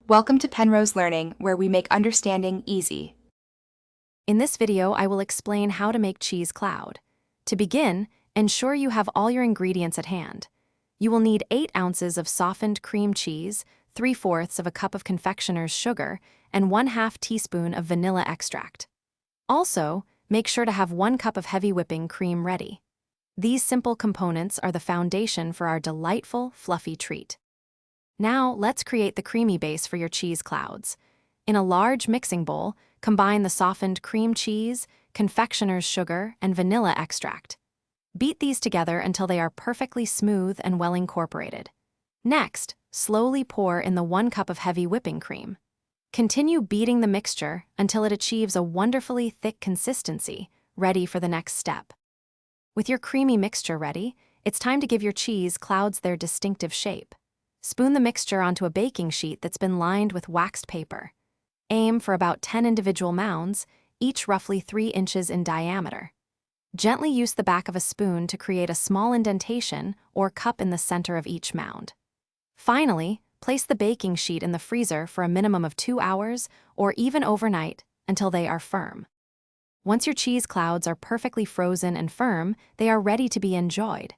Welcome to Penrose Learning, where we make understanding easy. In this video, I will explain how to make cheese cloud. To begin, ensure you have all your ingredients at hand. You will need 8 ounces of softened cream cheese, 3/4 of a cup of confectioner's sugar, and 1/2 teaspoon of vanilla extract. Also, make sure to have 1 cup of heavy whipping cream ready. These simple components are the foundation for our delightful, fluffy treat. Now, let's create the creamy base for your cheese clouds. In a large mixing bowl, combine the softened cream cheese, confectioner's sugar, and vanilla extract. Beat these together until they are perfectly smooth and well incorporated. Next, slowly pour in the 1 cup of heavy whipping cream. Continue beating the mixture until it achieves a wonderfully thick consistency, ready for the next step. With your creamy mixture ready, it's time to give your cheese clouds their distinctive shape. Spoon the mixture onto a baking sheet that's been lined with waxed paper. Aim for about 10 individual mounds, each roughly 3 inches in diameter. Gently use the back of a spoon to create a small indentation or cup in the center of each mound. Finally, place the baking sheet in the freezer for a minimum of 2 hours or even overnight until they are firm. Once your cheese clouds are perfectly frozen and firm, they are ready to be enjoyed.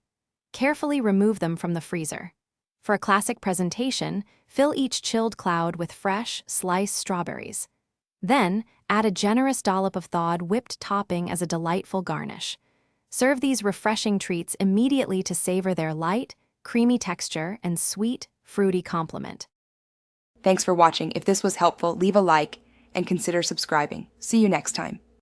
Carefully remove them from the freezer. For a classic presentation, fill each chilled cloud with fresh, sliced strawberries. Then, add a generous dollop of thawed whipped topping as a delightful garnish. Serve these refreshing treats immediately to savor their light, creamy texture and sweet, fruity complement. Thanks for watching. If this was helpful, leave a like and consider subscribing. See you next time.